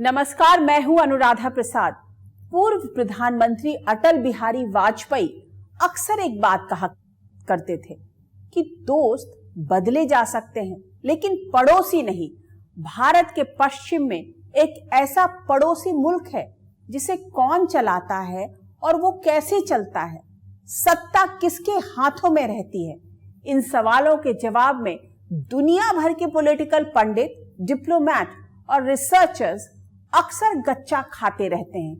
नमस्कार, मैं हूं अनुराधा प्रसाद। पूर्व प्रधानमंत्री अटल बिहारी वाजपेयी अक्सर एक बात कहा करते थे कि दोस्त बदले जा सकते हैं लेकिन पड़ोसी नहीं। भारत के पश्चिम में एक ऐसा पड़ोसी मुल्क है जिसे कौन चलाता है और वो कैसे चलता है, सत्ता किसके हाथों में रहती है, इन सवालों के जवाब में दुनिया भर के पॉलिटिकल पंडित, डिप्लोमैट और रिसर्चर्स अक्सर गच्चा खाते रहते हैं।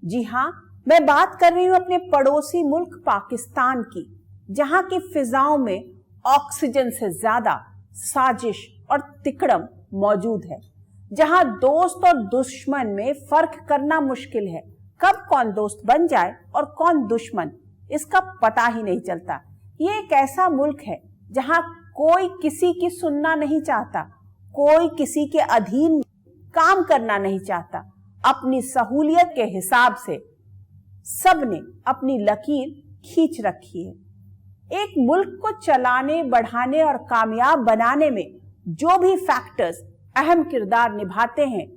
जी हाँ, मैं बात कर रही हूं अपने पड़ोसी मुल्क पाकिस्तान की, जहां की फिजाओं में ऑक्सीजन से ज्यादा साजिश और तिकड़म मौजूद है, जहां दोस्त और दुश्मन में फर्क करना मुश्किल है। कब कौन दोस्त बन जाए और कौन दुश्मन, इसका पता ही नहीं चलता। ये एक ऐसा मुल्क है जहां कोई किसी की सुनना नहीं चाहता, कोई किसी के अधीन काम करना नहीं चाहता। अपनी सहूलियत के हिसाब से सबने अपनी लकीर खींच रखी है। एक मुल्क को चलाने, बढ़ाने और कामयाब बनाने में जो भी फैक्टर्स अहम किरदार निभाते हैं,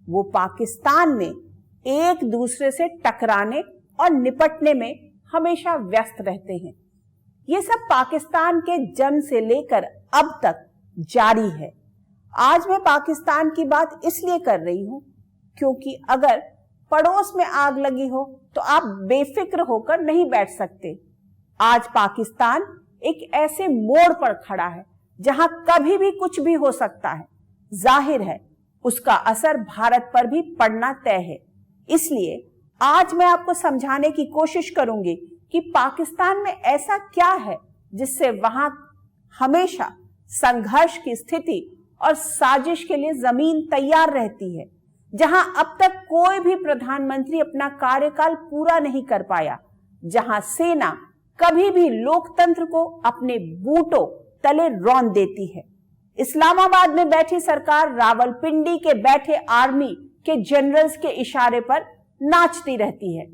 वो पाकिस्तान में एक दूसरे से टकराने और निपटने में हमेशा व्यस्त रहते हैं। ये सब पाकिस्तान के जन्म से लेकर अब तक जारी है। आज मैं पाकिस्तान की बात इसलिए कर रही हूं क्योंकि अगर पड़ोस में आग लगी हो तो आप बेफिक्र होकर नहीं बैठ सकते। आज पाकिस्तान एक ऐसे मोड़ पर खड़ा है जहां कभी भी कुछ भी हो सकता है। जाहिर है उसका असर भारत पर भी पड़ना तय है। इसलिए आज मैं आपको समझाने की कोशिश करूंगी कि पाकिस्तान में ऐसा क्या है जिससे वहां हमेशा संघर्ष की स्थिति और साजिश के लिए जमीन तैयार रहती है, जहां अब तक कोई भी प्रधानमंत्री अपना कार्यकाल पूरा नहीं कर पाया, जहां सेना कभी भी लोकतंत्र को अपने बूटों तले रौंद देती है। इस्लामाबाद में बैठी सरकार रावलपिंडी के बैठे आर्मी के जनरल्स के इशारे पर नाचती रहती है।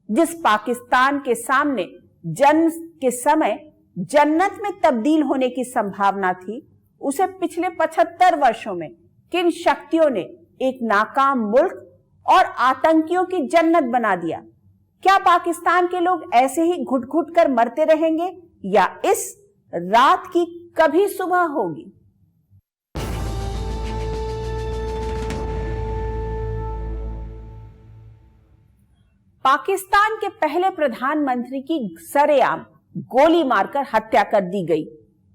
जिस पाकिस्तान के सामने जन्म के समय जन्नत में तब्दील होने की संभावना थी, उसे पिछले 75 वर्षों में किन शक्तियों ने एक नाकाम मुल्क और आतंकियों की जन्नत बना दिया। क्या पाकिस्तान के लोग ऐसे ही घुट घुट कर मरते रहेंगे या इस रात की कभी सुबह होगी? पाकिस्तान के पहले प्रधानमंत्री की सरेआम गोली मारकर हत्या कर दी गई।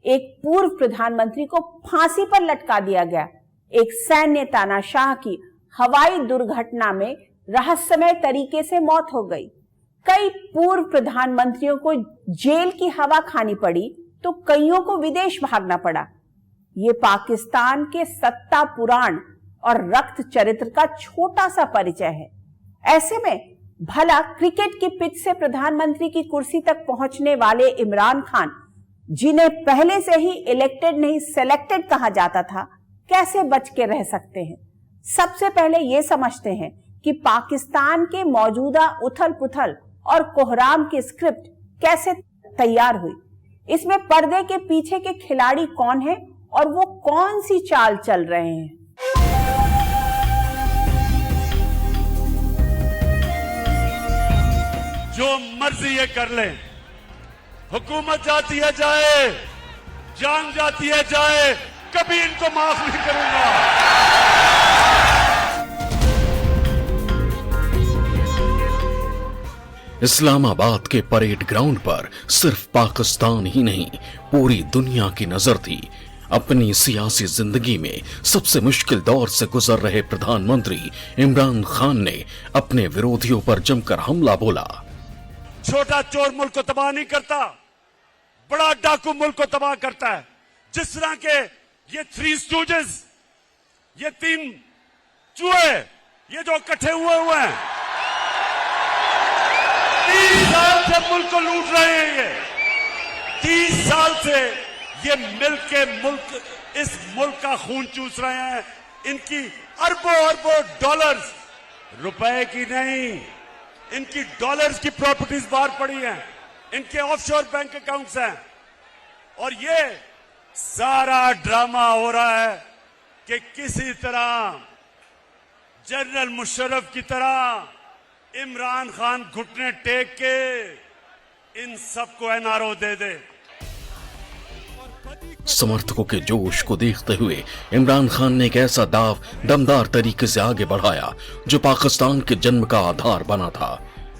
एक पूर्व प्रधानमंत्री को फांसी पर लटका दिया गया। एक सैन्य तानाशाह की हवाई दुर्घटना में रहस्यमय तरीके से मौत हो गई। कई पूर्व प्रधानमंत्रियों को जेल की हवा खानी पड़ी तो कईयों को विदेश भागना पड़ा। ये पाकिस्तान के सत्ता पुराण और रक्त चरित्र का छोटा सा परिचय है। ऐसे में भला क्रिकेट की पिच से प्रधानमंत्री की कुर्सी तक पहुंचने वाले इमरान खान, जिन्हें पहले से ही इलेक्टेड नहीं सिलेक्टेड कहा जाता था, कैसे बच के रह सकते हैं? सबसे पहले यह समझते हैं कि पाकिस्तान के मौजूदा उथल पुथल और कोहराम की स्क्रिप्ट कैसे तैयार हुई। इसमें पर्दे के पीछे के खिलाड़ी कौन है और वो कौन सी चाल चल रहे हैं। जो मर्जी ये कर ले, हुकूमत जाती है जाए, जान जाती है जाए, कभी इनको माफ नहीं करूंगा। इस्लामाबाद के परेड ग्राउंड पर सिर्फ पाकिस्तान ही नहीं, पूरी दुनिया की नजर थी। अपनी सियासी जिंदगी में सबसे मुश्किल दौर से गुजर रहे प्रधानमंत्री इमरान खान ने अपने विरोधियों पर जमकर हमला बोला। छोटा चोर मुल्क को तबाह नहीं करता, बड़ा डाकू मुल्क को तबाह करता है। जिस तरह के ये थ्री स्टूजेस, ये तीन चूहे, ये जो इकट्ठे हुए हैं, 30 साल से मुल्क को लूट रहे हैं। ये 30 साल से ये इस मुल्क का खून चूस रहे हैं। इनकी अरबों अरबों डॉलर्स, रुपए की नहीं, इनकी डॉलर्स की प्रॉपर्टीज बाहर पड़ी हैं, इनके ऑफशोर बैंक अकाउंट्स हैं। और ये सारा ड्रामा हो रहा है कि किसी तरह जनरल मुशर्रफ की तरह इमरान खान घुटने टेक के इन सबको एनआरओ दे दे। समर्थकों के जोश को देखते हुए इमरान खान ने एक ऐसा दाव दमदार तरीके से आगे बढ़ाया जो पाकिस्तान के जन्म का आधार बना था,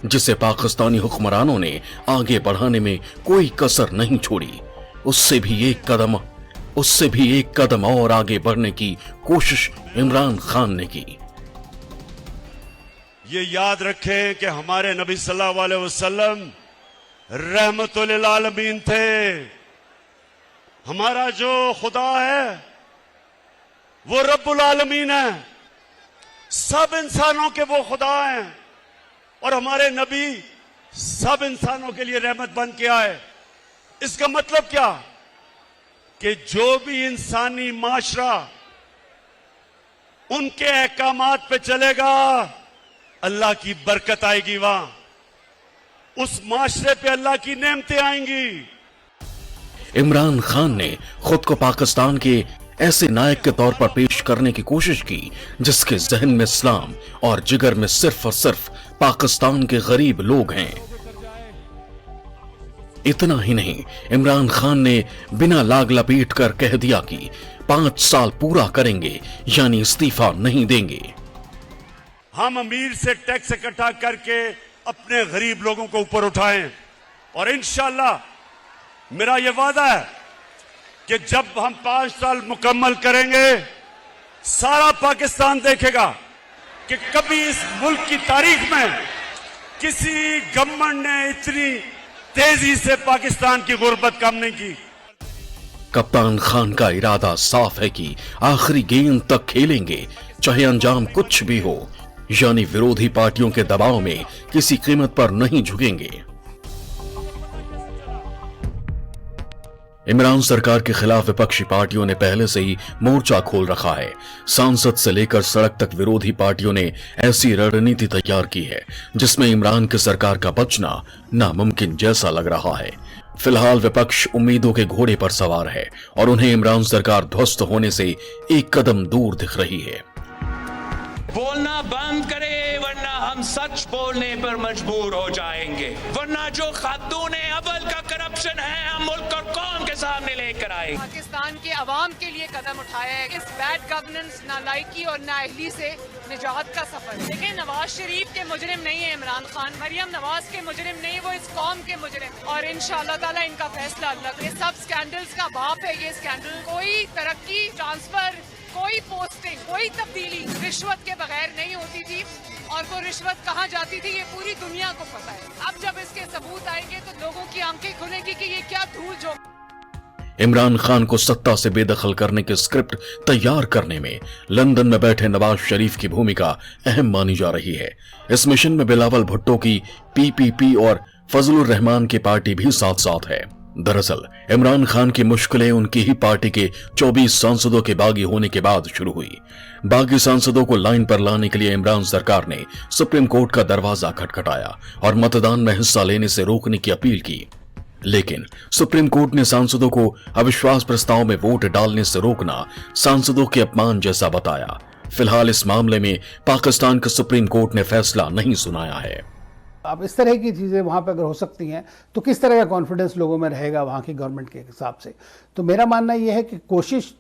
जिसे पाकिस्तानी हुक्मरानों ने आगे बढ़ाने में कोई कसर नहीं छोड़ी। उससे भी एक कदम और आगे बढ़ने की कोशिश इमरान खान ने की। ये याद रखें कि हमारे नबी सल्लल्लाहु अलैहि वसल्लम रहमतुल आलमीन थे। हमारा जो खुदा है वो रब्बुल आलमीन है, सब इंसानों के वो खुदा हैं, और हमारे नबी सब इंसानों के लिए रहमत बन के आए। इसका मतलब क्या कि जो भी इंसानी माशरा उनके अहकामात पे चलेगा, अल्लाह की बरकत आएगी, वहां उस माशरे पे अल्लाह की नेमतें आएंगी। इमरान खान ने खुद को पाकिस्तान के ऐसे नायक के तौर पर पेश करने की कोशिश की जिसके जहन में इस्लाम और जिगर में सिर्फ और सिर्फ पाकिस्तान के गरीब लोग हैं। इतना ही नहीं, इमरान खान ने बिना लाग लपेट कर कह दिया कि 5 साल पूरा करेंगे, यानी इस्तीफा नहीं देंगे। हम अमीर से टैक्स इकट्ठा करके अपने गरीब लोगों को ऊपर उठाएं, और इंशाअल्लाह मेरा यह वादा है कि जब हम 5 साल मुकम्मल करेंगे, सारा पाकिस्तान देखेगा कि कभी इस मुल्क की तारीख में किसी गवर्नमेंट ने इतनी तेजी से पाकिस्तान की गुर्बत कम नहीं की। कप्तान खान का इरादा साफ है कि आखिरी गेंद तक खेलेंगे, चाहे अंजाम कुछ भी हो, यानी विरोधी पार्टियों के दबाव में किसी कीमत पर नहीं झुकेंगे। इमरान सरकार के खिलाफ विपक्षी पार्टियों ने पहले से ही मोर्चा खोल रखा है। सांसद से लेकर सड़क तक विरोधी पार्टियों ने ऐसी रणनीति तैयार की है जिसमें इमरान की सरकार का बचना नामुमकिन जैसा लग रहा है। फिलहाल विपक्ष उम्मीदों के घोड़े पर सवार है और उन्हें इमरान सरकार ध्वस्त होने से एक कदम दूर दिख रही है। बोलना बंद करे वरना हम सच बोलने पर मजबूर हो जाएंगे, वरना जो खातून अव्वल का करप्शन है हम मुल्क और कौम के सामने लेकर आए। पाकिस्तान के अवाम के लिए कदम उठाया है। इस बैड गवर्नेंस, नालायकी और नाअहली से निजात का सफर है। लेकिन नवाज शरीफ के मुजरिम नहीं है इमरान खान, मरियम नवाज के मुजरिम नहीं, वो इस कौम के मुजरिम, और इंशाअल्लाह ताला इनका फैसला अल्लाह। ये सब स्कैंडल्स का बाप है ये स्कैंडल। कोई तरक्की, ट्रांसफर, कोई पोस्टिंग, कोई तब्दीली रिश्वत के बगैर नहीं होती थी, और वो रिश्वत कहाँ जाती थी ये पूरी दुनिया को पता है। अब जब इसके सबूत आएंगे तो लोगों की आंखें खुलेंगी कि ये क्या धूल झोंक। इमरान खान को सत्ता से बेदखल करने की स्क्रिप्ट तैयार करने में लंदन में बैठे नवाज शरीफ की भूमिका अहम मानी जा रही है। इस मिशन में बिलावल भुट्टो की पीपीपी और फजलुर रहमान की पार्टी भी साथ साथ है। दरअसल इमरान खान की मुश्किलें उनकी ही पार्टी के 24 सांसदों के बागी होने के बाद शुरू हुई। बागी सांसदों को लाइन पर लाने के लिए इमरान सरकार ने सुप्रीम कोर्ट का दरवाजा खटखटाया और मतदान में हिस्सा लेने से रोकने की अपील की, लेकिन सुप्रीम कोर्ट ने सांसदों को अविश्वास प्रस्ताव में वोट डालने से रोकना सांसदों के अपमान जैसा बताया। फिलहाल इस मामले में पाकिस्तान के सुप्रीम कोर्ट ने फैसला नहीं सुनाया है। अब इस तरह की चीज़ें वहाँ पर अगर हो सकती हैं तो किस तरह का कॉन्फिडेंस लोगों में रहेगा वहाँ की गवर्नमेंट के हिसाब से। तो मेरा मानना यह है कि कोशिश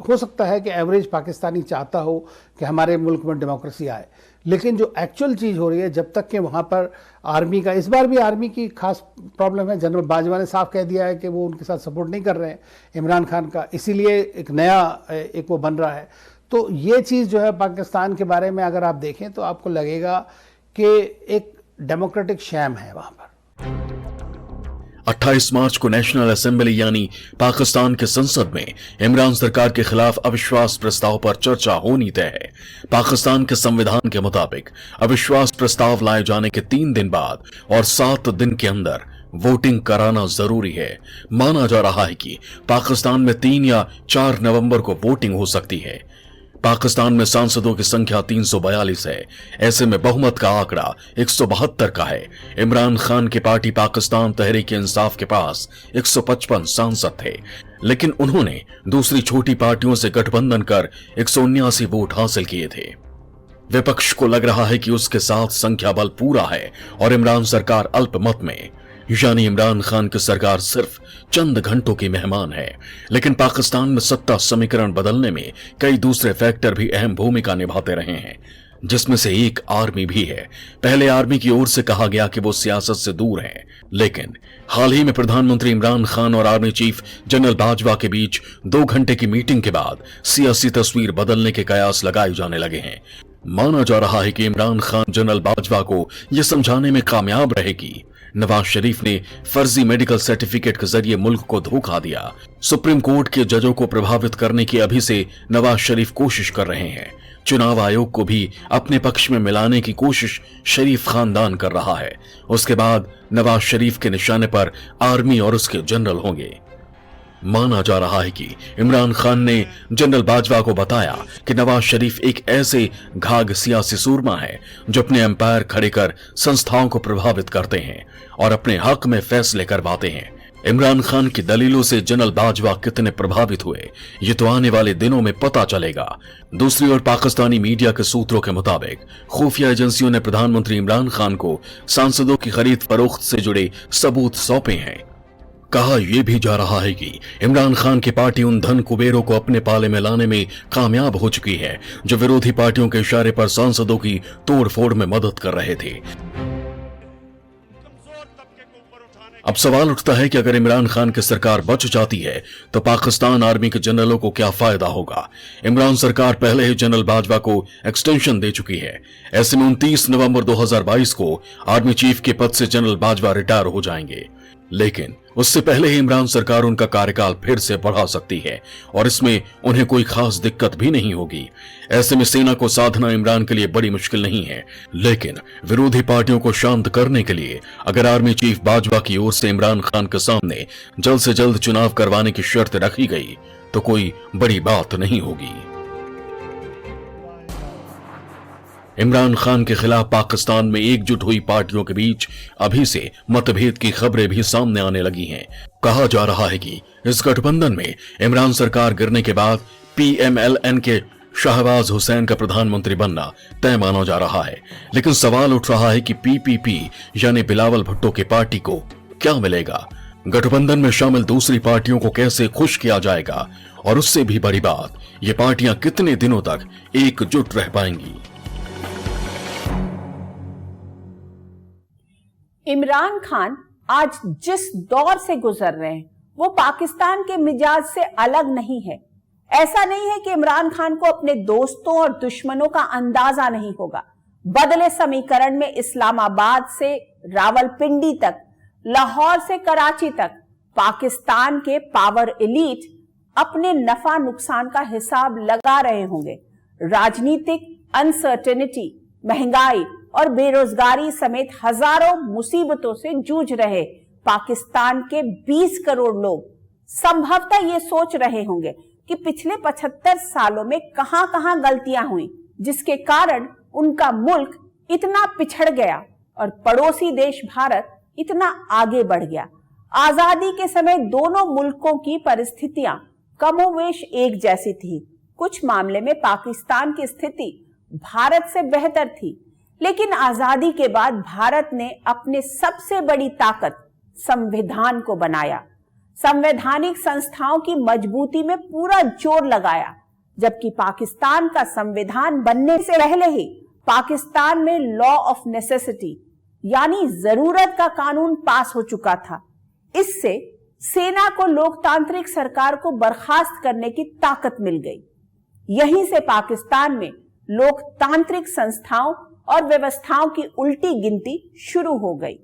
हो सकता है कि एवरेज पाकिस्तानी चाहता हो कि हमारे मुल्क में डेमोक्रेसी आए, लेकिन जो एक्चुअल चीज़ हो रही है, जब तक कि वहाँ पर आर्मी का, इस बार भी आर्मी की खास प्रॉब्लम है। जनरल बाजवा ने साफ कह दिया है कि वो उनके साथ सपोर्ट नहीं कर रहे हैं इमरान खान का, इसीलिए एक नया एक वो बन रहा है। तो ये चीज़ जो है पाकिस्तान के बारे में अगर आप देखें तो आपको लगेगा कि एक डेमोक्रेटिक शैम है वहां पर। 28 मार्च को नेशनल असेंबली यानी पाकिस्तान के संसद में इमरान सरकार के खिलाफ अविश्वास प्रस्ताव पर चर्चा होनी तय है। पाकिस्तान के संविधान के मुताबिक अविश्वास प्रस्ताव लाए जाने के 3 दिन बाद और 7 दिन के अंदर वोटिंग कराना जरूरी है। माना जा रहा है कि पाकिस्तान में 3 या 4 नवंबर को वोटिंग हो सकती है। पाकिस्तान में सांसदों की संख्या 342 है। ऐसे में बहुमत का आंकड़ा 172 का है। इमरान खान की पार्टी पाकिस्तान तहरीक इंसाफ के पास 155 सांसद थे, लेकिन उन्होंने दूसरी छोटी पार्टियों से गठबंधन कर 179 वोट हासिल किए थे। विपक्ष को लग रहा है कि उसके साथ संख्या बल पूरा है और इमरान सरकार अल्पमत में, यानी इमरान खान की सरकार सिर्फ चंद घंटों की मेहमान है। लेकिन पाकिस्तान में सत्ता समीकरण बदलने में कई दूसरे फैक्टर भी अहम भूमिका निभाते रहे हैं, जिसमें से एक आर्मी भी है। पहले आर्मी की ओर से कहा गया कि वो सियासत से दूर है, लेकिन हाल ही में प्रधानमंत्री इमरान खान और आर्मी चीफ जनरल बाजवा के बीच 2 घंटे की मीटिंग के बाद सियासी तस्वीर बदलने के कयास लगाए जाने लगे हैं। माना जा रहा है कि इमरान खान जनरल बाजवा को यह समझाने में कामयाब रहे कि नवाज शरीफ ने फर्जी मेडिकल सर्टिफिकेट के जरिए मुल्क को धोखा दिया। सुप्रीम कोर्ट के जजों को प्रभावित करने की अभी से नवाज शरीफ कोशिश कर रहे हैं। चुनाव आयोग को भी अपने पक्ष में मिलाने की कोशिश शरीफ खानदान कर रहा है। उसके बाद नवाज शरीफ के निशाने पर आर्मी और उसके जनरल होंगे। माना जा रहा है कि इमरान खान ने जनरल बाजवा को बताया कि नवाज शरीफ एक ऐसे घाघ सियासी सूरमा है जो अपने एम्पायर खड़े कर संस्थाओं को प्रभावित करते हैं और अपने हक में फैसले करवाते हैं। इमरान खान की दलीलों से जनरल बाजवा कितने प्रभावित हुए, ये तो आने वाले दिनों में पता चलेगा। दूसरी ओर पाकिस्तानी मीडिया के सूत्रों के मुताबिक खुफिया एजेंसियों ने प्रधानमंत्री इमरान खान को सांसदों की खरीद फरोख्त से जुड़े सबूत सौंपे हैं। कहा यह भी जा रहा है कि इमरान खान की पार्टी उन धन कुबेरों को अपने पाले में लाने में कामयाब हो चुकी है जो विरोधी पार्टियों के इशारे पर सांसदों की तोड़फोड़ में मदद कर रहे थे। अब सवाल उठता है कि अगर इमरान खान की सरकार बच जाती है तो पाकिस्तान आर्मी के जनरलों को क्या फायदा होगा। इमरान सरकार पहले ही जनरल बाजवा को एक्सटेंशन दे चुकी है। ऐसे में 29 नवंबर 2022 को आर्मी चीफ के पद से जनरल बाजवा रिटायर हो जाएंगे, लेकिन उससे पहले ही इमरान सरकार उनका कार्यकाल फिर से बढ़ा सकती है और इसमें उन्हें कोई खास दिक्कत भी नहीं होगी। ऐसे में सेना को साधना इमरान के लिए बड़ी मुश्किल नहीं है, लेकिन विरोधी पार्टियों को शांत करने के लिए अगर आर्मी चीफ बाजवा की ओर से इमरान खान के सामने जल्द से जल्द चुनाव करवाने की शर्त रखी गई तो कोई बड़ी बात नहीं होगी। इमरान खान के खिलाफ पाकिस्तान में एकजुट हुई पार्टियों के बीच अभी से मतभेद की खबरें भी सामने आने लगी हैं। कहा जा रहा है कि इस गठबंधन में इमरान सरकार गिरने के बाद PMLN के शाहबाज हुसैन का प्रधानमंत्री बनना तय माना जा रहा है, लेकिन सवाल उठ रहा है कि PPP यानी बिलावल भुट्टो की पार्टी को क्या मिलेगा। गठबंधन में शामिल दूसरी पार्टियों को कैसे खुश किया जाएगा, और उससे भी बड़ी बात, ये पार्टियां कितने दिनों तक एकजुट रह पाएंगी। इमरान खान आज जिस दौर से गुजर रहे हैं वो पाकिस्तान के मिजाज से अलग नहीं है। ऐसा नहीं है कि इमरान खान को अपने दोस्तों और दुश्मनों का अंदाजा नहीं होगा। बदले समीकरण में इस्लामाबाद से रावलपिंडी तक, लाहौर से कराची तक पाकिस्तान के पावर एलीट अपने नफा नुकसान का हिसाब लगा रहे होंगे। राजनीतिक अनसर्टेनिटी, महंगाई और बेरोजगारी समेत हजारों मुसीबतों से जूझ रहे पाकिस्तान के 20 करोड़ लोग संभवतः ये सोच रहे होंगे कि पिछले 75 सालों में कहां कहां गलतियां हुई जिसके कारण उनका मुल्क इतना पिछड़ गया और पड़ोसी देश भारत इतना आगे बढ़ गया। आजादी के समय दोनों मुल्कों की परिस्थितियां कमोवेश एक जैसी थी। कुछ मामले में पाकिस्तान की स्थिति भारत से बेहतर थी, लेकिन आजादी के बाद भारत ने अपने सबसे बड़ी ताकत संविधान को बनाया, संवैधानिक संस्थाओं की मजबूती में पूरा जोर लगाया। जबकि पाकिस्तान का संविधान बनने से पहले ही पाकिस्तान में लॉ ऑफ नेसेसिटी यानी जरूरत का कानून पास हो चुका था। इससे सेना को लोकतांत्रिक सरकार को बर्खास्त करने की ताकत मिल गई। यहीं से पाकिस्तान में लोकतांत्रिक संस्थाओं और व्यवस्थाओं की उल्टी गिनती शुरू हो गई।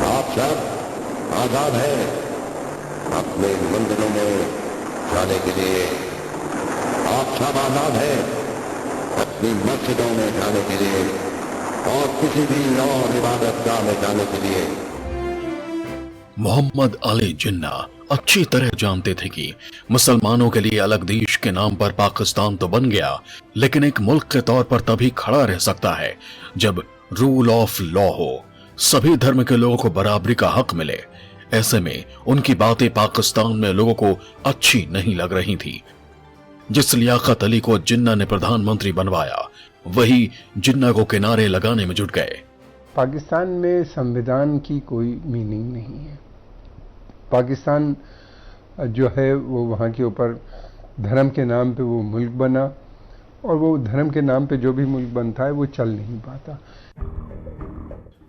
आप सब आजाद हैं अपने मंदिरों में जाने के लिए, आप सब आजाद हैं अपनी मस्जिदों में जाने के लिए और किसी भी और इबादत गाह में जाने के लिए। मोहम्मद अली जिन्ना अच्छी तरह जानते थे कि मुसलमानों के लिए अलग देश के नाम पर पाकिस्तान तो बन गया, लेकिन एक मुल्क के तौर पर तभी खड़ा रह सकता है जब रूल ऑफ लॉ हो, सभी धर्म के लोगों को बराबरी का हक मिले। ऐसे में उनकी बातें पाकिस्तान में लोगों को अच्छी नहीं लग रही थी। जिस लियाकत अली को जिन्ना ने प्रधानमंत्री बनवाया, वही जिन्ना को किनारे लगाने में जुट गए। पाकिस्तान में संविधान की कोई मीनिंग नहीं है। पाकिस्तान जो है वो वहाँ के ऊपर धर्म के नाम पे वो मुल्क बना, और वो धर्म के नाम पे जो भी मुल्क बनता है वो चल नहीं पाता।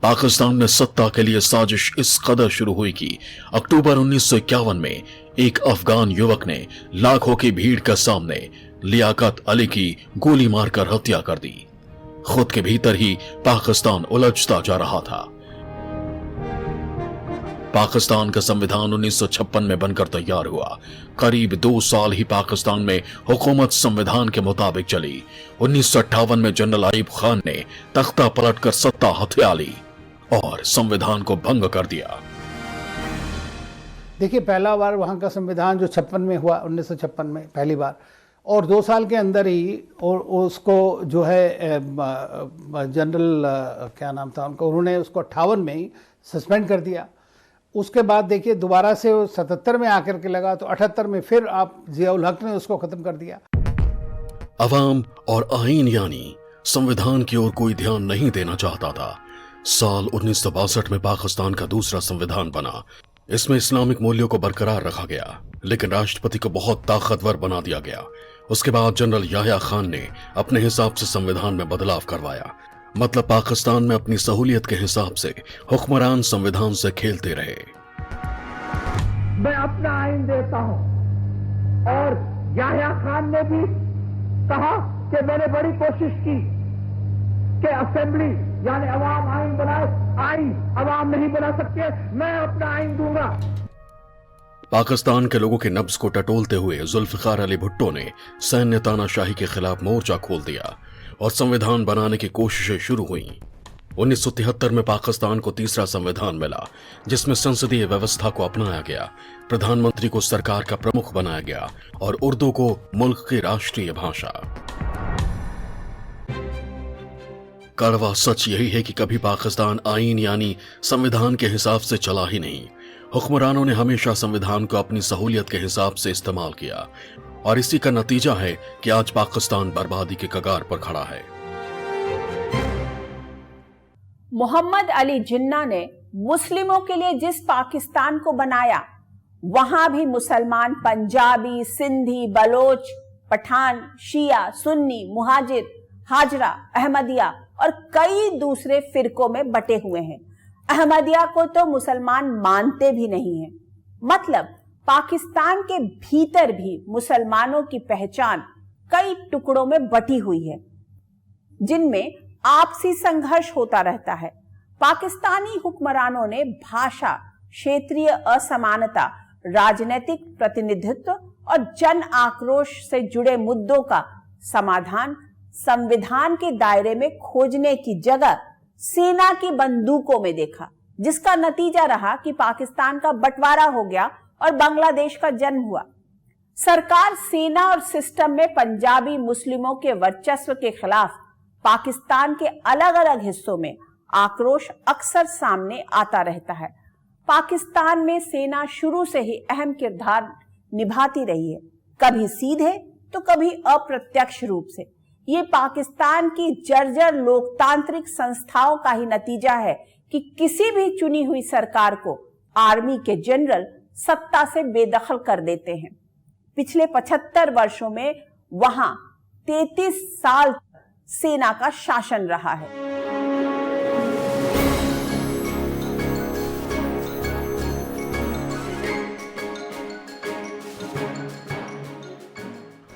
पाकिस्तान में सत्ता के लिए साजिश इस कदर शुरू हुई कि अक्टूबर 1951 में एक अफगान युवक ने लाखों की भीड़ के सामने लियाकत अली की गोली मारकर हत्या कर दी। खुद के भीतर ही पाकिस्तान उलझता जा रहा था। पाकिस्तान का संविधान 1956 में बनकर तैयार हुआ। करीब 2 साल ही पाकिस्तान में हुकूमत संविधान के मुताबिक चली। 1958 में जनरल अयूब खान ने तख्ता पलटकर सत्ता हथिया ली और संविधान को भंग कर दिया। देखिए, पहला बार वहाँ का संविधान जो 56 में हुआ, 1956 में पहली बार, और 2 साल के अंदर ही और उसको जो है जनरल क्या नाम था उनका, उन्होंने उसको 58 में ही सस्पेंड कर दिया। उसके बाद देखिए दोबारा से 77 में आकर के लगा, तो 78 में फिर आप जियाउल हक ने उसको खत्म कर दिया। अवाम और आईन यानी संविधान की ओर कोई ध्यान नहीं देना चाहता था। साल 1962 में पाकिस्तान का दूसरा संविधान बना। इसमें इस्लामिक मूल्यों को बरकरार रखा गया, लेकिन राष्ट्रपति को बहुत ताकतवर बना दिया गया। उसके बाद जनरल याह्या खान ने अपने हिसाब से संविधान में बदलाव करवाया। मतलब पाकिस्तान में अपनी सहूलियत के हिसाब से हुक्मरान संविधान से खेलते रहे। मैं अपना आइन देता हूं, और याह्या खान ने भी कहा कि मैंने बड़ी कोशिश की कि असेंबली यानी अवाम आइन बनाए। आइन अवाम नहीं बना सकते, मैं अपना आइन दूंगा। पाकिस्तान के लोगों के नब्ज को टटोलते हुए जुल्फिकार अली भुट्टो ने सैन्य तानाशाही के खिलाफ मोर्चा खोल दिया और संविधान बनाने की कोशिशें शुरू हुईं। 1973 में पाकिस्तान को तीसरा संविधान मिला, जिसमें संसदीय व्यवस्था को अपनाया गया, प्रधानमंत्री को सरकार का प्रमुख बनाया गया और उर्दू को मुल्क की राष्ट्रीय भाषा। कड़वा सच यही है कि कभी पाकिस्तान आईन यानी संविधान के हिसाब से चला ही नहीं। हुक्मरानों ने हमेशा संविधान को अपनी सहूलियत के हिसाब से इस्तेमाल किया, और इसी का नतीजा है कि आज पाकिस्तान बर्बादी के कगार पर खड़ा है। मोहम्मद अली जिन्ना ने मुस्लिमों के लिए जिस पाकिस्तान को बनाया, वहां भी मुसलमान पंजाबी, सिंधी, बलोच, पठान, शिया, सुन्नी, मुहाजिर, हाजरा, अहमदिया और कई दूसरे फिरकों में बटे हुए हैं। अहमदिया को तो मुसलमान मानते भी नहीं हैं। मतलब पाकिस्तान के भीतर भी मुसलमानों की पहचान कई टुकड़ों में बटी हुई है, जिनमें आपसी संघर्ष होता रहता है। पाकिस्तानी हुक्मरानों ने भाषा, क्षेत्रीय असमानता, राजनीतिक प्रतिनिधित्व और जन आक्रोश से जुड़े मुद्दों का समाधान संविधान के दायरे में खोजने की जगह सेना की बंदूकों में देखा, जिसका नतीजा रहा कि पाकिस्तान का बंटवारा हो गया और बांग्लादेश का जन्म हुआ। सरकार, सेना और सिस्टम में पंजाबी मुस्लिमों के वर्चस्व के खिलाफ पाकिस्तान के अलग अलग हिस्सों में आक्रोश अक्सर सामने आता रहता है। पाकिस्तान में सेना शुरू से ही अहम किरदार निभाती रही है, कभी सीधे तो कभी अप्रत्यक्ष रूप से। ये पाकिस्तान की जर्जर लोकतांत्रिक संस्थाओं का ही नतीजा है कि किसी भी चुनी हुई सरकार को आर्मी के जनरल सत्ता से बेदखल कर देते हैं। पिछले 75 वर्षों में वहां 33 साल सेना का शासन रहा है।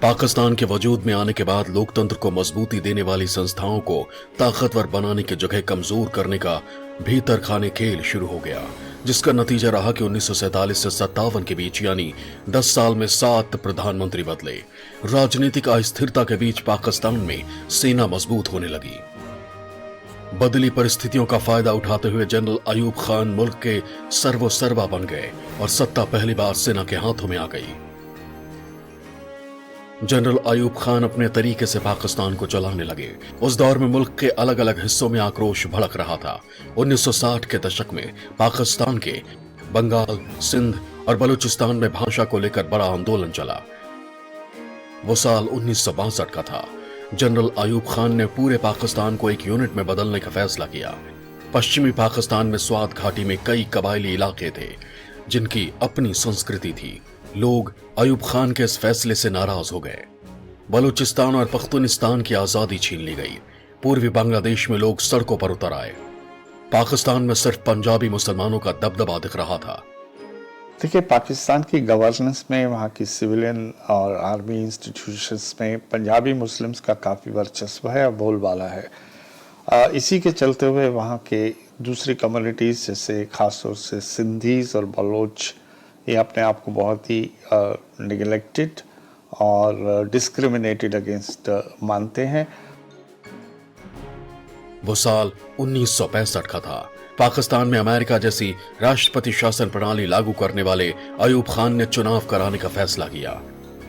पाकिस्तान के वजूद में आने के बाद लोकतंत्र को मजबूती देने वाली संस्थाओं को ताकतवर बनाने की जगह कमजोर करने का भीतर खाने खेल शुरू हो गया, जिसका नतीजा रहा कि 1947 से 57 के बीच यानी 10 साल में 7 प्रधानमंत्री बदले। राजनीतिक अस्थिरता के बीच पाकिस्तान में सेना मजबूत होने लगी। बदली परिस्थितियों का फायदा उठाते हुए जनरल अयूब खान मुल्क के सर्वसर्वा बन गए और सत्ता पहली बार सेना के हाथों में आ गई। जनरल अयूब खान अपने तरीके से पाकिस्तान को चलाने लगे। उस दौर में मुल्क के अलग अलग हिस्सों में आक्रोश भड़क रहा था। 1960 के दशक में पाकिस्तान के बंगाल, सिंध और बलूचिस्तान में भाषा को लेकर बड़ा आंदोलन चला। वो साल 1962 का था। जनरल अयूब खान ने पूरे पाकिस्तान को एक यूनिट में बदलने का फैसला किया। पश्चिमी पाकिस्तान में स्वात घाटी में कई कबायली इलाके थे जिनकी अपनी संस्कृति थी। लोग अयूब खान के इस फैसले से नाराज हो गए। बलूचिस्तान और पख्तूनिस्तान की आजादी छीन ली गई। पूर्वी बांग्लादेश में लोग सड़कों पर उतर आए। पाकिस्तान में सिर्फ पंजाबी मुसलमानों का दबदबा दिख रहा था। देखिए, पाकिस्तान की गवर्नेंस में, वहाँ की सिविलियन और आर्मी इंस्टीट्यूशंस में पंजाबी मुस्लिम्स का काफ़ी वर्चस्व है और बोलबाला है। इसी के चलते हुए वहाँ के दूसरी कम्युनिटीज़ जैसे खासतौर से सिंधीज़ और बलोच, ये अपने आप को बहुत ही निगलेक्टेड और डिस्क्रिमिनेटेड अगेंस्ट मानते हैं। वो साल 1965 का था। पाकिस्तान में अमेरिका जैसी राष्ट्रपति शासन प्रणाली लागू करने वाले अयूब खान ने चुनाव कराने का फैसला किया।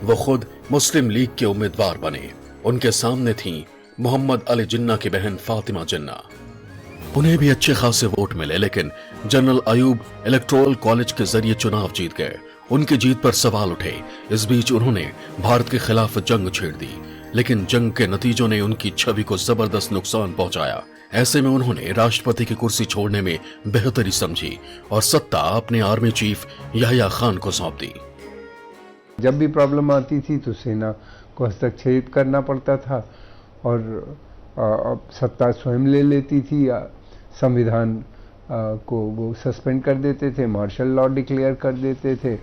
वो खुद मुस्लिम लीग के उम्मीदवार बने। उनके सामने थी मोहम्मद अली जिन्ना की बहन फातिमा जिन्ना। उन्हें भी अच्छे खासे वोट मिले, लेकिन जनरल अयूब इलेक्टोरल कॉलेज के जरिए चुनाव जीत गए। उनकी जीत पर सवाल उठे। इस बीच उन्होंने भारत के खिलाफ जंग छेड़ दी, लेकिन जंग के नतीजों ने उनकी छवि को जबरदस्त नुकसान पहुंचाया। ऐसे में उन्होंने राष्ट्रपति की कुर्सी छोड़ने में बेहतरी समझी और सत्ता अपने आर्मी चीफ याह्या खान को सौंप दी। जब भी प्रॉब्लम आती थी तो सेना को हस्तक्षेप करना पड़ता था और सत्ता स्वयं ले लेती थी। संविधान को वो सस्पेंड कर देते थे, मार्शल लॉ डिक्लेयर कर देते थे।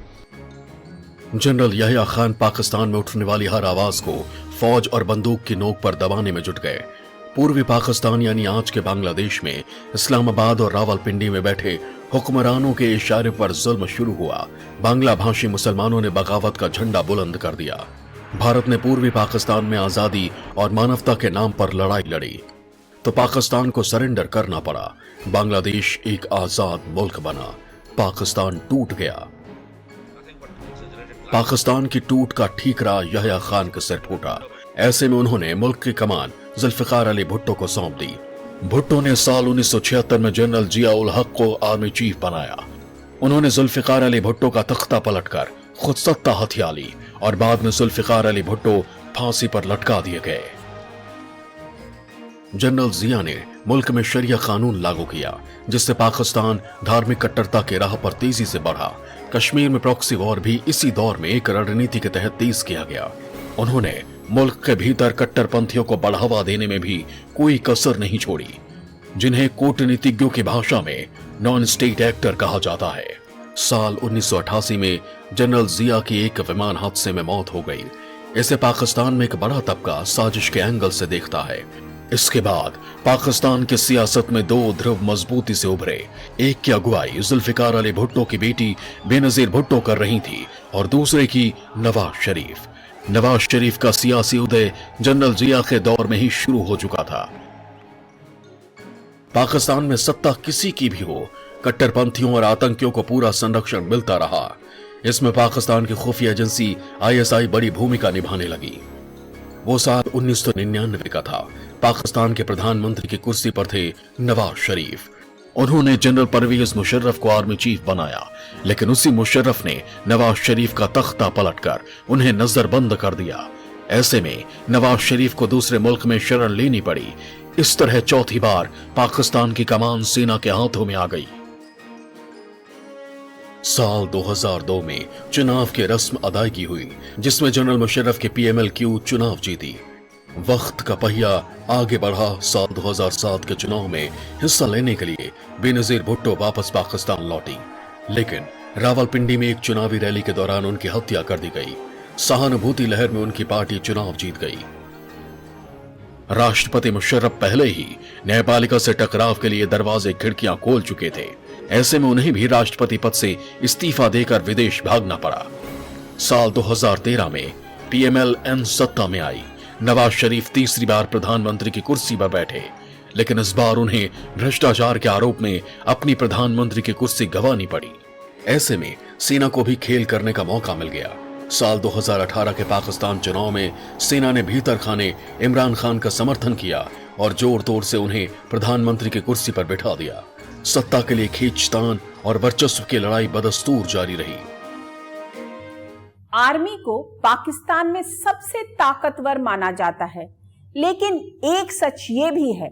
जनरल याह्या खान पाकिस्तान में उठने वाली हर आवाज को फौज और बंदूक की नोक पर दबाने में जुट गए। पूर्वी पाकिस्तान यानी आज के बांग्लादेश में इस्लामाबाद और रावलपिंडी में बैठे हुक्मरानों के इशारे पर जुल्म शुरू हुआ। बांग्ला भाषी मुसलमानों ने बगावत का झंडा बुलंद कर दिया। भारत ने पूर्वी पाकिस्तान में आजादी और मानवता के नाम पर लड़ाई लड़ी तो पाकिस्तान को सरेंडर करना पड़ा। बांग्लादेश एक आजाद मुल्क बना। पाकिस्तान टूट गया। पाकिस्तान की टूट का ठीकरा याह्या खान के सिर फूटा। ऐसे में उन्होंने मुल्क की कमान जुल्फिकार अली भुट्टो को सौंप दी। भुट्टो ने साल 1976 में जनरल जिया उल हक को आर्मी चीफ बनाया। उन्होंने जुल्फिकार अली भुट्टो का तख्ता पलटकर खुद सत्ता हथिया ली और बाद में जुल्फिकार अली भुट्टो फांसी पर लटका दिए गए। जनरल जिया ने मुल्क में शरिया कानून लागू किया, जिससे पाकिस्तान धार्मिक कट्टरता के राह पर तेजी से बढ़ा। कश्मीर में प्रॉक्सी वॉर भी इसी दौर में एक रणनीति के तहत तेज किया गया। उन्होंने मुल्क के भीतर कट्टरपंथियों को बढ़ावा देने में भी कोई कसर नहीं छोड़ी, जिन्हें कूटनीतिज्ञों की भाषा में नॉन स्टेट एक्टर कहा जाता है। साल 1988 में जनरल जिया की एक विमान हादसे में मौत हो गई। इसे पाकिस्तान में एक बड़ा तबका साजिश के एंगल से देखता है। इसके बाद पाकिस्तान की सियासत में दो ध्रुव मजबूती से उभरे। एक की अगुवाई जुल्फिकार अली भुट्टो की बेटी बेनजीर भुट्टो कर रही थी और दूसरे की नवाज शरीफ। नवाज शरीफ का सियासी उदय जनरल जिया के दौर में ही शुरू हो चुका था। पाकिस्तान में सत्ता किसी की भी हो, कट्टरपंथियों और आतंकियों को पूरा संरक्षण मिलता रहा। इसमें पाकिस्तान की खुफिया एजेंसी ISI बड़ी भूमिका निभाने लगी। वो साल 1999 का था। पाकिस्तान के प्रधानमंत्री की कुर्सी पर थे नवाज शरीफ। उन्होंने जनरल परवेज मुशर्रफ को आर्मी चीफ बनाया, लेकिन उसी मुशर्रफ ने नवाज शरीफ का तख्ता पलटकर उन्हें नजरबंद कर दिया। ऐसे में नवाज शरीफ को दूसरे मुल्क में शरण लेनी पड़ी। इस तरह चौथी बार पाकिस्तान की कमान सेना के हाथों में आ गई। साल 2002 में चुनाव की रस्म अदायगी हुई, जिसमें जनरल मुशर्रफ के PMLQ चुनाव जीती। वक्त का पहिया आगे बढ़ा। साल 2007 के चुनाव में हिस्सा लेने के लिए बेनजीर भुट्टो वापस पाकिस्तान लौटी, लेकिन रावलपिंडी में एक चुनावी रैली के दौरान उनकी हत्या कर दी गई। सहानुभूति लहर में उनकी पार्टी चुनाव जीत गई। राष्ट्रपति मुशर्रफ पहले ही न्यायपालिका से टकराव के लिए दरवाजे खिड़कियां खोल चुके थे। ऐसे में उन्हें भी राष्ट्रपति पद से इस्तीफा देकर विदेश भागना पड़ा। साल 2013 में PMLN सत्ता में आई। नवाज शरीफ तीसरी बार प्रधानमंत्री की कुर्सी पर बैठे, लेकिन इस बार उन्हें भ्रष्टाचार के आरोप में अपनी प्रधानमंत्री की कुर्सी गंवानी पड़ी। ऐसे में सेना को भी खेल करने का मौका मिल गया। साल 2018 के पाकिस्तान चुनाव में सेना ने भीतर खाने इमरान खान का समर्थन किया और जोर तोड़ से उन्हें प्रधानमंत्री की कुर्सी पर बिठा दिया। सत्ता के लिए खींचतान और वर्चस्व की लड़ाई बदस्तूर जारी रही। आर्मी को पाकिस्तान में सबसे ताकतवर माना जाता है, लेकिन एक सच ये भी है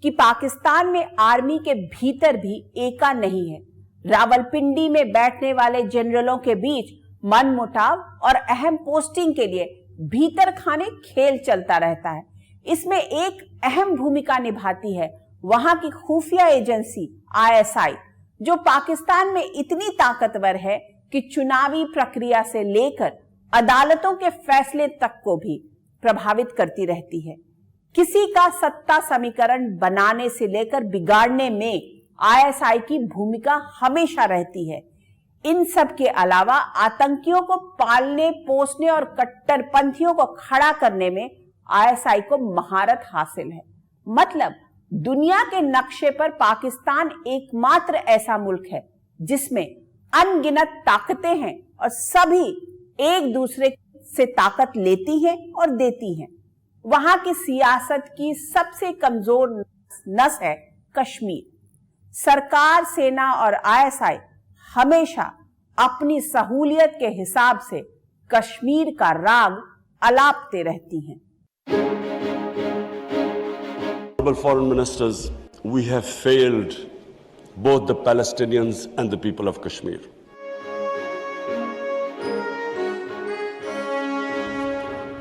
कि पाकिस्तान में आर्मी के भीतर भी एका नहीं है। रावलपिंडी में बैठने वाले जनरलों के बीच मनमुटाव और अहम पोस्टिंग के लिए भीतर खाने खेल चलता रहता है। इसमें एक अहम भूमिका निभाती है वहां की खुफिया एजेंसी ISI, जो पाकिस्तान में इतनी ताकतवर है कि चुनावी प्रक्रिया से लेकर अदालतों के फैसले तक को भी प्रभावित करती रहती है। किसी का सत्ता समीकरण बनाने से लेकर बिगाड़ने में ISI की भूमिका हमेशा रहती है। इन सब के अलावा आतंकियों को पालने, पोसने और कट्टरपंथियों को खड़ा करने में ISI को महारत हासिल है। मतलब दुनिया के नक्शे पर पाकिस्तान एकमात्र ऐसा मुल्क है जिसमें अनगिनत ताकतें हैं और सभी एक दूसरे से ताकत लेती हैं और देती हैं। वहां की सियासत की सबसे कमजोर नस है कश्मीर। सरकार, सेना और ISI हमेशा अपनी सहूलियत के हिसाब से कश्मीर का राग अलापते रहती हैं। Foreign ministers, we have failed both the Palestinians and the people of Kashmir.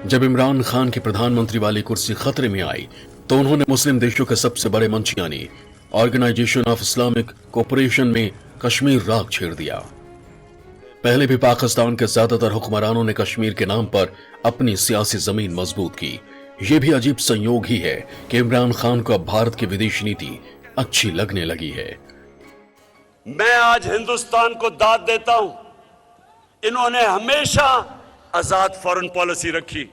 जब इमरान खान की प्रधानमंत्री वाली कुर्सी खतरे में आई तो उन्होंने मुस्लिम देशों के सबसे बड़े मंच यानी ऑर्गेनाइजेशन ऑफ इस्लामिक कोऑपरेशन में कश्मीर राग छेड़ दिया। पहले भी पाकिस्तान के ज्यादातर हुक्मरानों ने कश्मीर के नाम पर अपनी सियासी जमीन मजबूत की। यह भी अजीब संयोग ही है कि इमरान खान को अब भारत की विदेश नीति अच्छी लगने लगी है। मैं आज हिंदुस्तान को दाद देता हूं, इन्होंने हमेशा आजाद फॉरेन पॉलिसी रखी।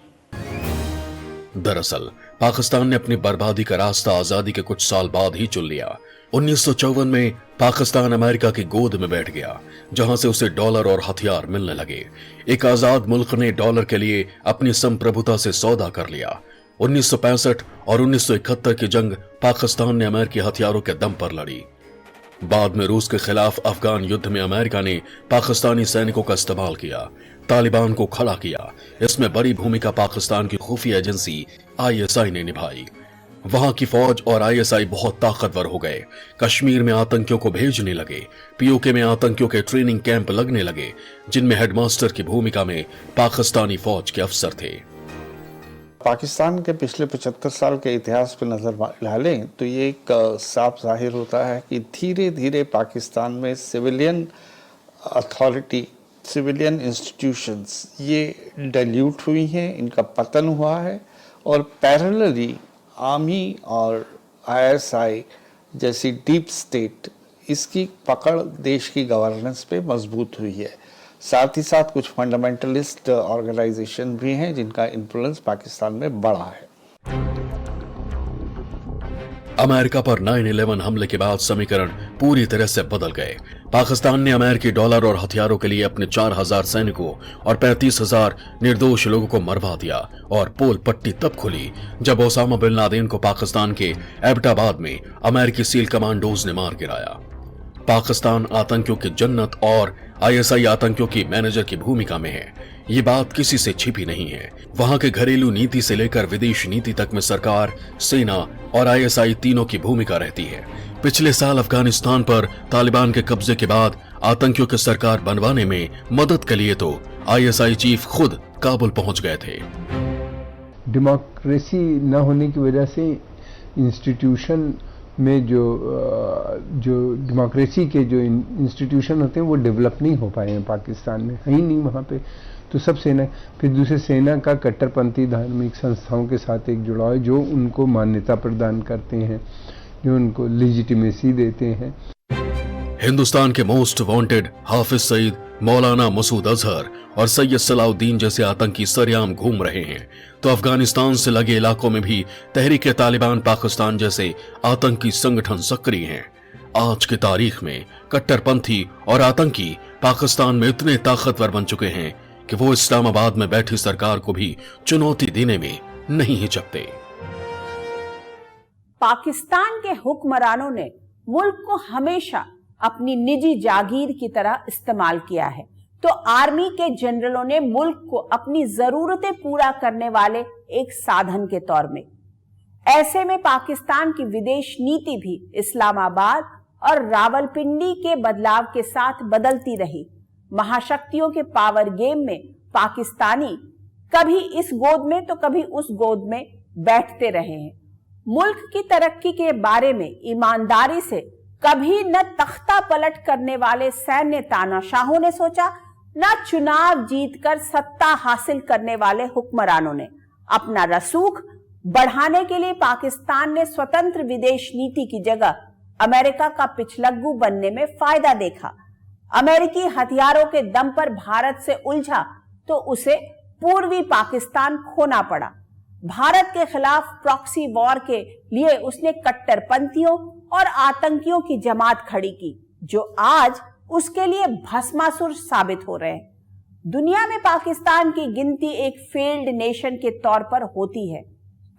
दरअसल पाकिस्तान ने अपनी बर्बादी का रास्ता आजादी के कुछ साल बाद ही चुन लिया। 1954 में पाकिस्तान अमेरिका की गोद में बैठ गया, जहां से उसे डॉलर और हथियार मिलने लगे। एक आजाद मुल्क ने डॉलर के लिए अपनी संप्रभुता से सौदा कर लिया। 1965 और 1971 की जंग पाकिस्तान ने अमेरिकी हथियारों के दम पर लड़ी। बाद में रूस के खिलाफ अफगान युद्ध में अमेरिका ने पाकिस्तानी सैनिकों का इस्तेमाल किया, तालिबान को खड़ा किया। इसमें बड़ी भूमिका पाकिस्तान की खुफिया एजेंसी ISI ने निभाई। वहां की फौज और ISI बहुत ताकतवर हो गए। कश्मीर में आतंकियों को भेजने लगे। POK में आतंकियों के ट्रेनिंग कैंप लगने लगे, जिनमें हेडमास्टर की भूमिका में पाकिस्तानी फौज के अफसर थे। पाकिस्तान के पिछले 75 साल के इतिहास पर नजर डालें तो ये एक साफ जाहिर होता है कि धीरे धीरे पाकिस्तान में सिविलियन अथॉरिटी, सिविलियन इंस्टीट्यूशंस ये डाइल्यूट हुई हैं, इनका पतन हुआ है और पैरेलली आर्मी और ISI जैसी डीप स्टेट, इसकी पकड़ देश की गवर्नेंस पे मजबूत हुई है। साथ ही साथ कुछ फंडामेंटलिस्ट ऑर्गेनाइजेशन भी हैं जिनका इन्फ्लुएंस पाकिस्तान में बढ़ा है। अमेरिका पर 9/11 हमले के बाद समीकरण पूरी तरह से बदल गए। पाकिस्तान ने अमेरिकी डॉलर और हथियारों के लिए अपने 4000 सैनिकों और 35,000 निर्दोष लोगों को मरवा दिया और पोल पट्टी तब खुली जब ओसामा बिन लादेन को पाकिस्तान के एबटाबाद में अमेरिकी सील कमांडोज ने मार गिराया। पाकिस्तान आतंकियों की जन्नत और ISI आतंकियों की मैनेजर की भूमिका में है, ये बात किसी से छिपी नहीं है। वहां के घरेलू नीति से लेकर विदेश नीति तक में सरकार, सेना और ISI तीनों की भूमिका रहती है। पिछले साल अफगानिस्तान पर तालिबान के कब्जे के बाद आतंकियों की सरकार बनवाने में मदद के लिए तो ISI चीफ खुद काबुल पहुंच गए थे। डेमोक्रेसी न होने की वजह से इंस्टीट्यूशन में जो डेमोक्रेसी के जो इंस्टीट्यूशन होते हैं वो डेवलप नहीं हो पाए हैं, पाकिस्तान में है ही नहीं वहाँ पे। तो सब सेना, फिर दूसरे सेना का कट्टरपंथी धार्मिक संस्थाओं के साथ एक जुड़ाव है जो उनको मान्यता प्रदान करते हैं, जो उनको लेजिटिमेसी देते हैं। हिंदुस्तान के मोस्ट वांटेड हाफिज सईद, मौलाना मसूद अजहर और सैयद सलाउद्दीन जैसे आतंकी सरेआम घूम रहे हैं, तो अफगानिस्तान से लगे इलाकों में भी तहरीक तालिबान पाकिस्तान जैसे आतंकी संगठन सक्रिय हैं। आज की तारीख में कट्टरपंथी और आतंकी पाकिस्तान में इतने ताकतवर बन चुके हैं कि वो इस्लामाबाद में बैठी सरकार को भी चुनौती देने में नहीं हिचकते। पाकिस्तान के हुक्मरानों ने मुल्क को हमेशा अपनी निजी जागीर की तरह इस्तेमाल किया है, तो आर्मी के जनरलों ने मुल्क को अपनी जरूरतें पूरा करने वाले एक साधन के तौर में। ऐसे में पाकिस्तान की विदेश नीति भी इस्लामाबाद और रावलपिंडी के बदलाव के साथ बदलती रही। महाशक्तियों के पावर गेम में पाकिस्तानी कभी इस गोद में तो कभी उस गोद में बैठते रहे हैं। मुल्क की तरक्की के बारे में ईमानदारी से कभी न तख्ता पलट करने वाले सैन्य तानाशाहों ने सोचा, न चुनाव जीतकर सत्ता हासिल करने वाले हुक्मरानों ने। अपना रसूख बढ़ाने के लिए पाकिस्तान ने स्वतंत्र विदेश नीति की जगह अमेरिका का पिछलग्गू बनने में फायदा देखा। अमेरिकी हथियारों के दम पर भारत से उलझा तो उसे पूर्वी पाकिस्तान खोना पड़ा। भारत के खिलाफ प्रॉक्सी वॉर के लिए उसने कट्टरपंथियों और आतंकियों की जमात खड़ी की, जो आज उसके लिए भस्मासुर साबित हो रहे हैं। दुनिया में पाकिस्तान की गिनती एक फेल्ड नेशन के तौर पर होती है।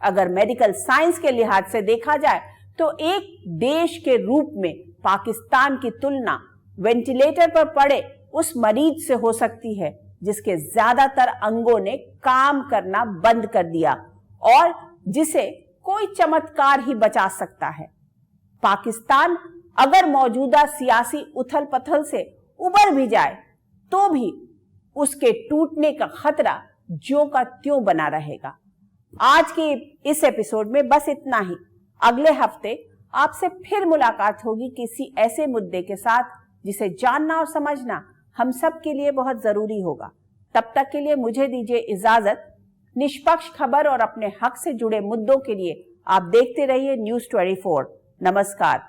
अगर मेडिकल साइंस के लिहाज से देखा जाए तो एक देश के रूप में पाकिस्तान की तुलना वेंटिलेटर पर पड़े उस मरीज से हो सकती है जिसके ज्यादातर अंगों ने काम करना बंद कर दिया और जिसे कोई चमत्कार ही बचा सकता है। पाकिस्तान अगर मौजूदा सियासी उथल पथल से उबर भी जाए तो भी उसके टूटने का खतरा ज्यों का त्यों बना रहेगा। आज के इस एपिसोड में बस इतना ही। अगले हफ्ते आपसे फिर मुलाकात होगी किसी ऐसे मुद्दे के साथ जिसे जानना और समझना हम सब के लिए बहुत जरूरी होगा। तब तक के लिए मुझे दीजिए इजाजत। निष्पक्ष खबर और अपने हक से जुड़े मुद्दों के लिए आप देखते रहिए न्यूज़ 24। नमस्कार।